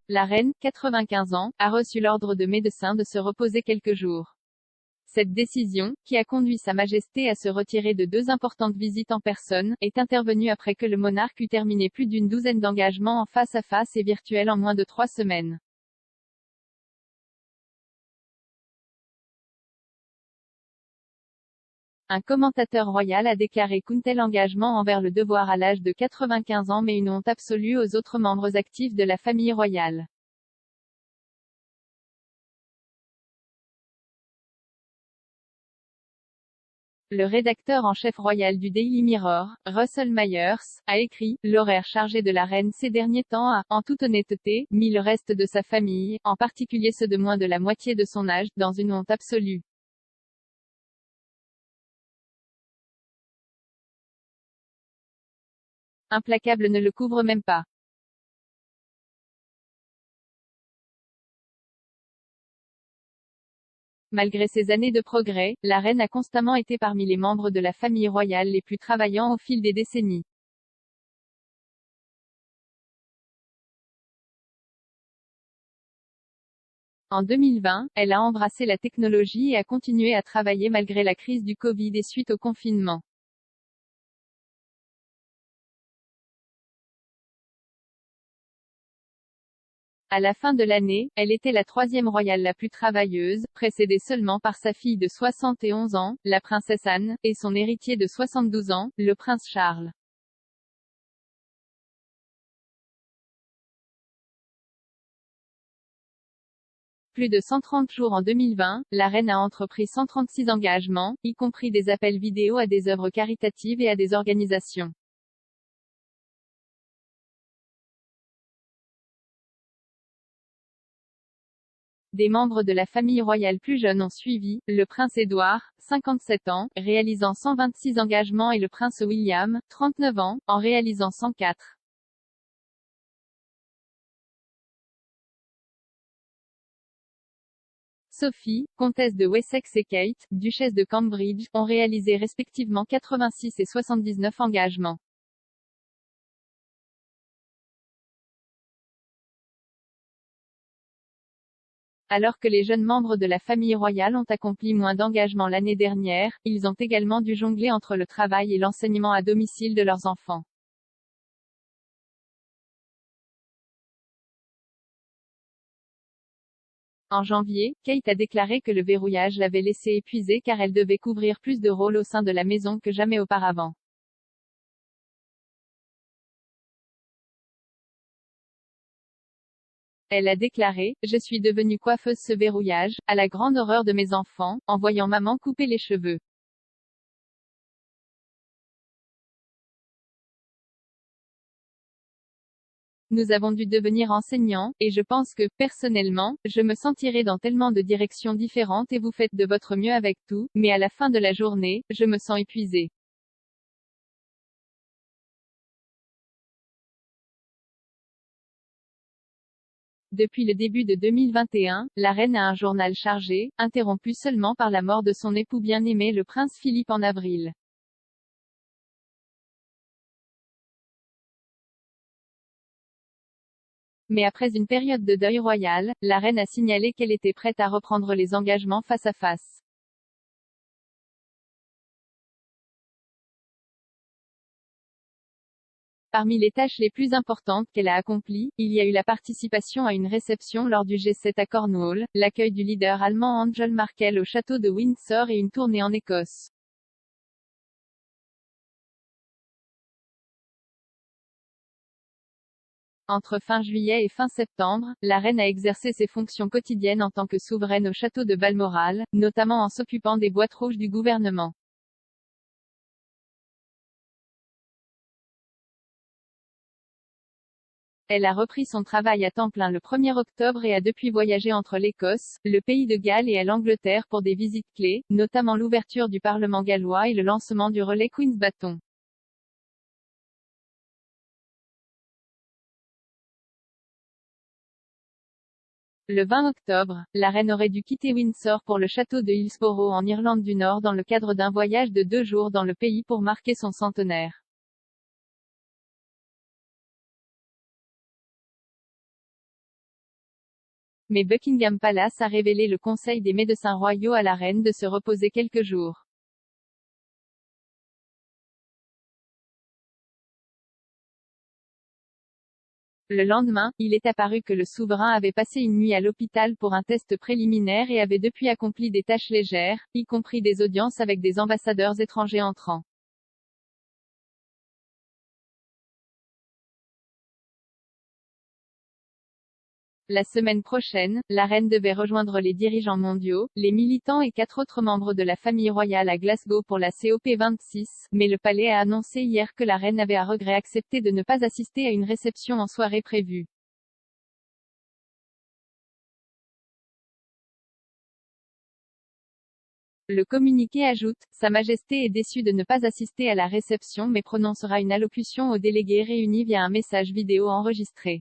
la reine, 95 ans, a reçu l'ordre de médecin de se reposer quelques jours. Cette décision, qui a conduit Sa Majesté à se retirer de 2 importantes visites en personne, est intervenue après que le monarque eut terminé plus d'une douzaine d'engagements en face-à-face et virtuels en moins de 3 semaines. Un commentateur royal a déclaré qu'un tel engagement envers le devoir à l'âge de 95 ans met une honte absolue aux autres membres actifs de la famille royale. Le rédacteur en chef royal du Daily Mirror, Russell Myers, a écrit « L'horaire chargé de la reine ces derniers temps a, en toute honnêteté, mis le reste de sa famille, en particulier ceux de moins de la moitié de son âge, dans une honte absolue. Implacable ne le couvre même pas. » Malgré ces années de progrès, la reine a constamment été parmi les membres de la famille royale les plus travaillants au fil des décennies. En 2020, elle a embrassé la technologie et a continué à travailler malgré la crise du Covid et suite au confinement. À la fin de l'année, elle était la 3e royale la plus travailleuse, précédée seulement par sa fille de 71 ans, la princesse Anne, et son héritier de 72 ans, le prince Charles. Plus de 130 jours en 2020, la reine a entrepris 136 engagements, y compris des appels vidéo à des œuvres caritatives et à des organisations. Des membres de la famille royale plus jeunes ont suivi, le prince Édouard, 57 ans, réalisant 126 engagements et le prince William, 39 ans, en réalisant 104. Sophie, comtesse de Wessex et Kate, duchesse de Cambridge, ont réalisé respectivement 86 et 79 engagements. Alors que les jeunes membres de la famille royale ont accompli moins d'engagements l'année dernière, ils ont également dû jongler entre le travail et l'enseignement à domicile de leurs enfants. En janvier, Kate a déclaré que le verrouillage l'avait laissée épuisée car elle devait couvrir plus de rôles au sein de la maison que jamais auparavant. Elle a déclaré « Je suis devenue coiffeuse ce verrouillage, à la grande horreur de mes enfants, en voyant maman couper les cheveux. Nous avons dû devenir enseignants, et je pense que, personnellement, je me sentirai dans tellement de directions différentes et vous faites de votre mieux avec tout, mais à la fin de la journée, je me sens épuisée. » Depuis le début de 2021, la reine a un journal chargé, interrompu seulement par la mort de son époux bien-aimé le prince Philippe en avril. Mais après une période de deuil royal, la reine a signalé qu'elle était prête à reprendre les engagements face à face. Parmi les tâches les plus importantes qu'elle a accomplies, il y a eu la participation à une réception lors du G7 à Cornwall, l'accueil du leader allemand Angela Merkel au château de Windsor et une tournée en Écosse. Entre fin juillet et fin septembre, la reine a exercé ses fonctions quotidiennes en tant que souveraine au château de Balmoral, notamment en s'occupant des boîtes rouges du gouvernement. Elle a repris son travail à temps plein le 1er octobre et a depuis voyagé entre l'Écosse, le Pays de Galles et l'Angleterre pour des visites clés, notamment l'ouverture du Parlement gallois et le lancement du relais Queen's Baton. Le 20 octobre, la reine aurait dû quitter Windsor pour le château de Hillsborough en Irlande du Nord dans le cadre d'un voyage de 2 jours dans le pays pour marquer son centenaire. Mais Buckingham Palace a révélé le conseil des médecins royaux à la reine de se reposer quelques jours. Le lendemain, il est apparu que le souverain avait passé une nuit à l'hôpital pour un test préliminaire et avait depuis accompli des tâches légères, y compris des audiences avec des ambassadeurs étrangers entrants. La semaine prochaine, la reine devait rejoindre les dirigeants mondiaux, les militants et 4 autres membres de la famille royale à Glasgow pour la COP26, mais le palais a annoncé hier que la reine avait à regret accepté de ne pas assister à une réception en soirée prévue. Le communiqué ajoute, Sa Majesté est déçue de ne pas assister à la réception mais prononcera une allocution aux délégués réunis via un message vidéo enregistré.